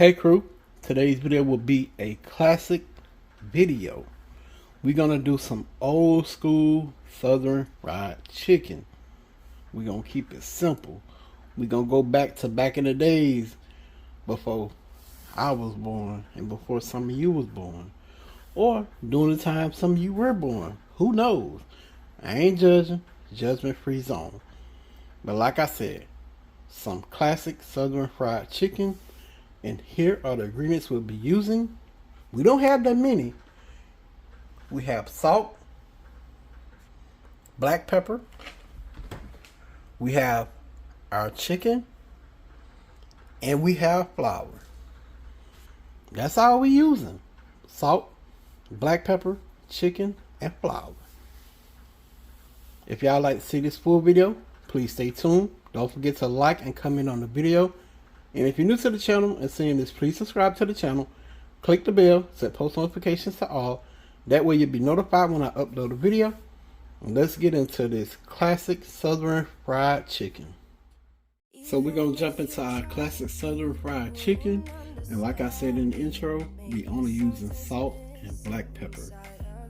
Hey crew, today's video will be a classic video. We're gonna do some old school southern fried chicken. We're gonna keep it simple. We're gonna go back in the days before I was born and before some of you was born. Or during the time some of you were born. Who knows? I ain't judging, judgment free zone. But like I said, some classic southern fried chicken. And here are the ingredients we'll be using. We don't have that many. We have salt, black pepper. We have our chicken. And we have flour. That's all we're using. Salt, black pepper, chicken, and flour. If y'all like to see this full video, please stay tuned. Don't forget to like and comment on the video. And if you're new to the channel and seeing this, please subscribe to the channel. Click the bell, set post notifications to all. That way you'll be notified when I upload a video. And let's get into this classic southern fried chicken. So we're going to jump into our classic southern fried chicken. And like I said in the intro, we only using salt and black pepper.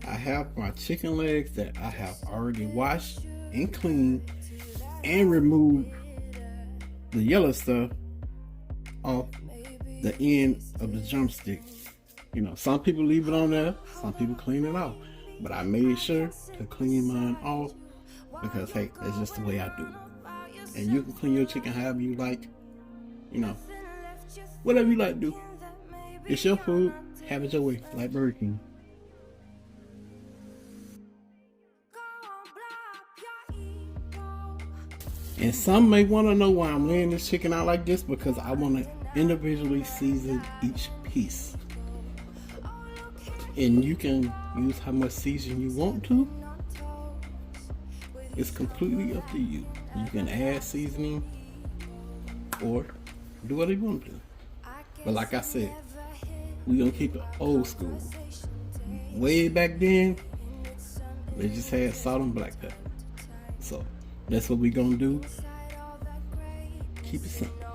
I have my chicken legs that I have already washed and cleaned and removed the yellow stuff off the end of the drumstick. You know, some people leave it on there, some people clean it off, but I made sure to clean mine off because hey, that's just the way I do it. And you can clean your chicken however you like, you know, whatever you like to do. It's your food, have it your way, like Burger King. And some may want to know why I'm laying this chicken out like this, because I want to individually season each piece. And you can use how much seasoning you want to. It's completely up to you. You can add seasoning or do whatever you want to do. But like I said, we're going to keep it old school. Way back then, they just had salt and black pepper. So that's what we're gonna do. Keep it simple.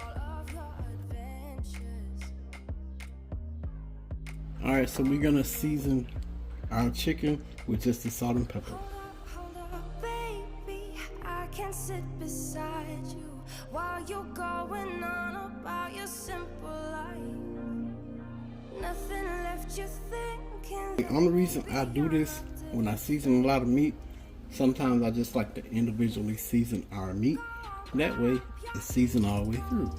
Alright, so we're gonna season our chicken with just the salt and pepper. Baby, I can sit beside you while you're going on about your simple life. Nothing left you thinking. The only reason I do this when I season a lot of meat, sometimes I just like to individually season our meat. That way, it's seasoned all the way through.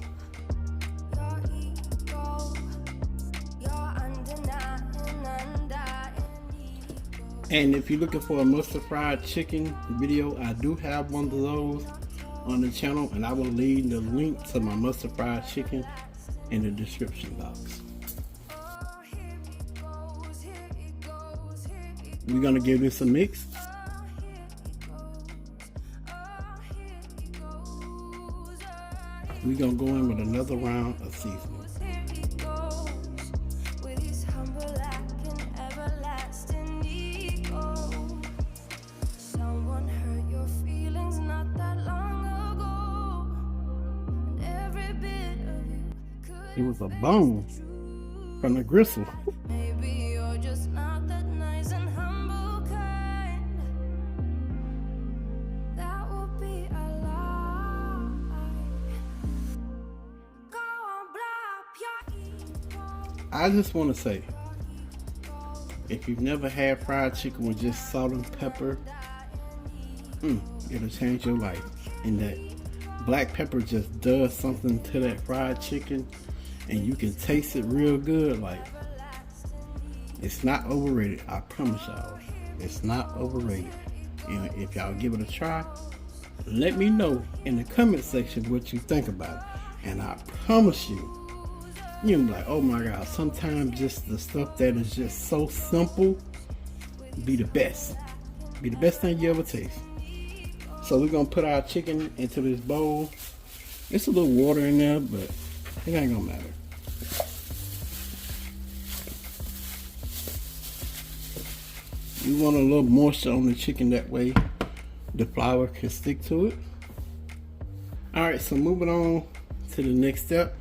And if you're looking for a mustard fried chicken video, I do have one of those on the channel, and I will leave the link to my mustard fried chicken in the description box. We're gonna give this a mix. We're gonna go in with another round of seasoning. It was a bone from the gristle. I just want to say, if you've never had fried chicken with just salt and pepper, it'll change your life. And that black pepper just does something to that fried chicken, and you can taste it real good. Like, it's not overrated. I promise y'all, it's not overrated. And if y'all give it a try, let me know in the comment section what you think about it. And I promise you, you'll be like, oh my God, sometimes just the stuff that is just so simple be the best. Be the best thing you ever taste. So we're gonna put our chicken into this bowl. It's a little water in there, but it ain't gonna matter. You want a little moisture on the chicken, that way the flour can stick to it. Alright, so moving on to the next step.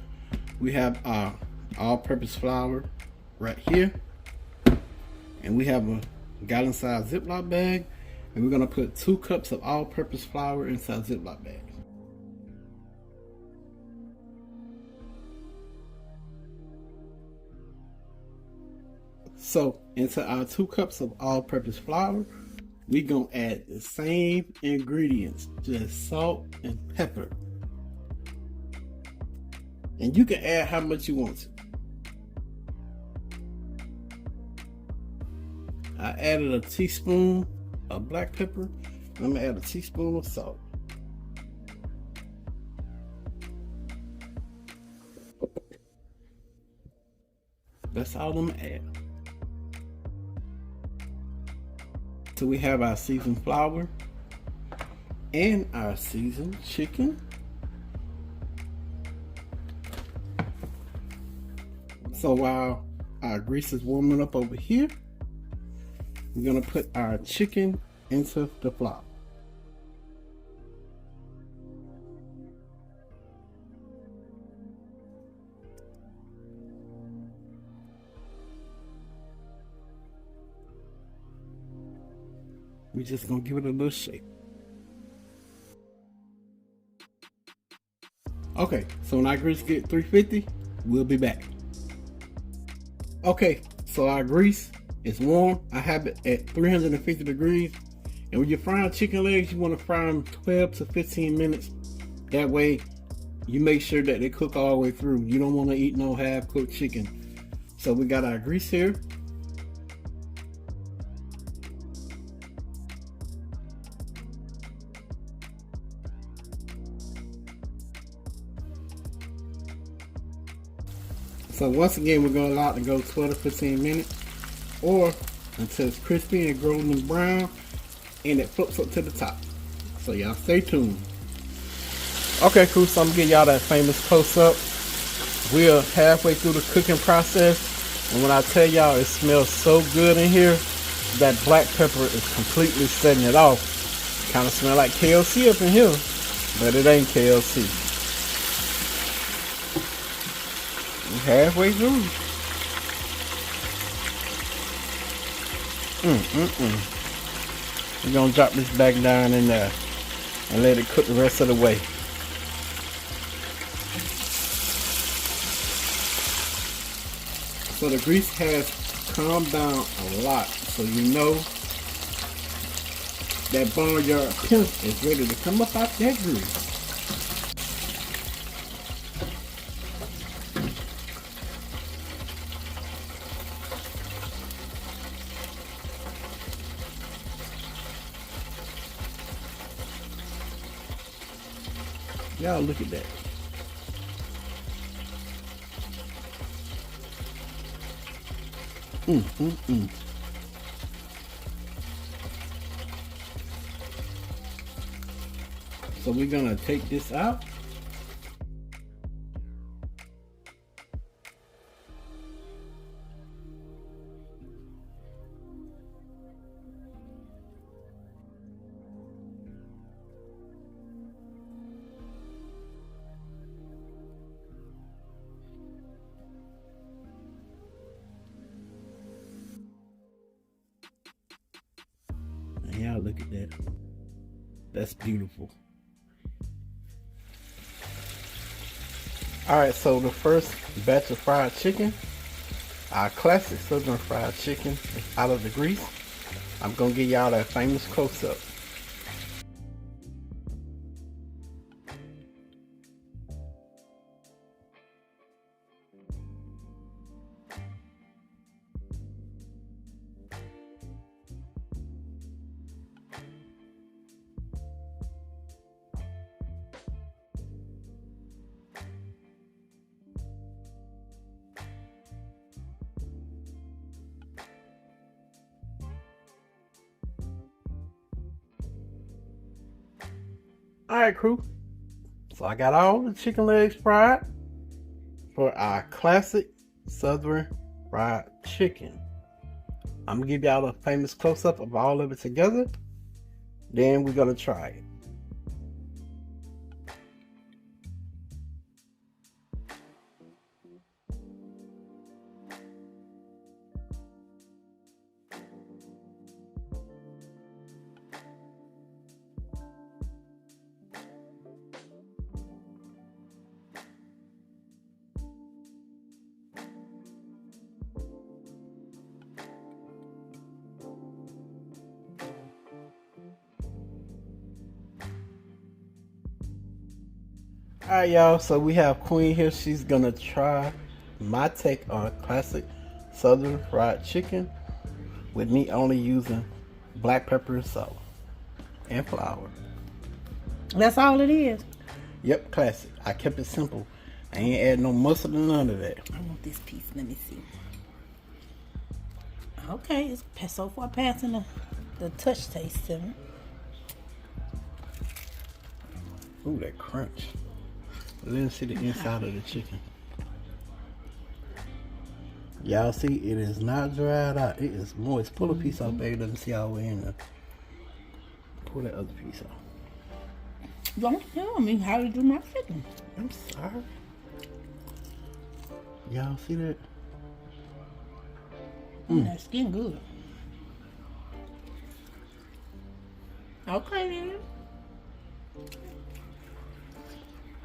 We have our all-purpose flour right here. And we have a gallon-sized Ziploc bag. And we're gonna put 2 cups of all-purpose flour inside Ziploc bag. So into our 2 cups of all-purpose flour, we're gonna add the same ingredients, just salt and pepper. And you can add how much you want to. I added a teaspoon of black pepper. I'm gonna add a teaspoon of salt. That's all I'm gonna add. So we have our seasoned flour and our seasoned chicken. So while our grease is warming up over here, we're gonna put our chicken into the flour. We're just gonna give it a little shake. Okay, so when our grease get 350, we'll be back. Okay, so our grease is warm. I have it at 350 degrees. And when you're frying chicken legs, you want to fry them 12 to 15 minutes. That way, you make sure that they cook all the way through. You don't want to eat no half-cooked chicken. So we got our grease here. So once again, we're going to allow it to go 12 to 15 minutes, or until it's crispy and golden brown and it flips up to the top. So y'all stay tuned. Okay, cool. So I'm gonna give y'all that famous close-up. We're halfway through the cooking process, and when I tell y'all it smells so good in here, that black pepper is completely setting it off. Kind of smell like KLC up in here, but it ain't KLC. We're halfway through. We're gonna drop this back down in there and let it cook the rest of the way. So the grease has calmed down a lot, so you know that Barnyard Pimp is ready to come up out that grease. Y'all look at that. So we're gonna take this out. Y'all look at that. That's beautiful. Alright, so the first batch of fried chicken, our classic Southern fried chicken, is out of the grease. I'm gonna give y'all that famous close-up. Alright, crew. So I got all the chicken legs fried for our classic Southern fried chicken. I'm gonna give y'all a famous close-up of all of it together. Then we're gonna try it. Alright, y'all. So we have Queen here. She's gonna try my take on classic Southern fried chicken with me only using black pepper and salt and flour. That's all it is. Yep, classic. I kept it simple. I ain't add no mustard or none of that. I want this piece. Let me see. Okay, it's so far passing the touch taste to me. Ooh, that crunch. Let me see the inside of the chicken. Y'all see, it is not dried out. It is moist. Pull a piece off, baby. Let me see all the way in there. Pull that other piece off. Don't tell me how to do my chicken. I'm sorry. Y'all see that? That skin good. Okay then.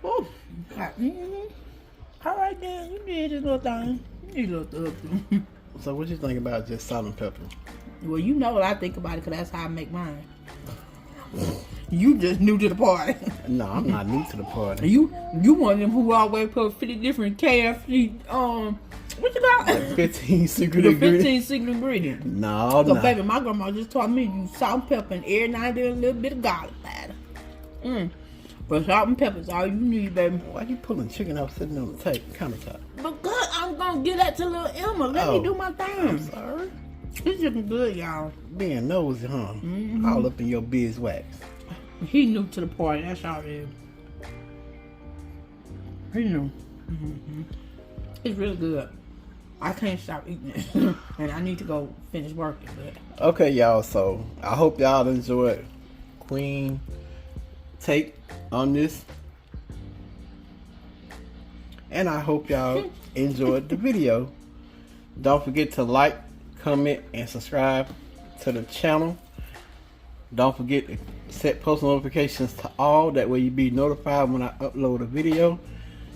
Oh, all right then. You did this little thing. You little thing. So what you think about just salt and pepper? Well, you know what I think about it, because that's how I make mine. You just new to the party. No, I'm not new to the party. You one of them who always put 50 different KFC, what you got? 15 secret The ingredients. 15 secret ingredients. No, So no. baby, my grandma just taught me to use salt and pepper and every now and then a little bit of garlic powder. But salt and pepper is all you need, baby. Why you pulling chicken out sitting on the countertop? But good, I'm gonna give that to little Emma. Let me do my I'm thing. sorry. This chicken good, y'all. Being nosy, huh? All up in your beeswax. He new to the party, that's all it is. He new. It's really good. I can't stop eating it. And I need to go finish working, but Okay, y'all. So I hope y'all enjoyed Queen take on this, and I hope y'all enjoyed the video. Don't forget to like, comment, and subscribe to the channel. Don't forget to set post notifications to all. That way you be notified when I upload a video.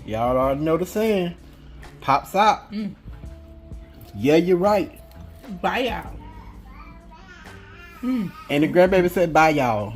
Y'all already know the saying. Pops out. Yeah, you're right. bye y'all. And the grandbaby said bye, y'all.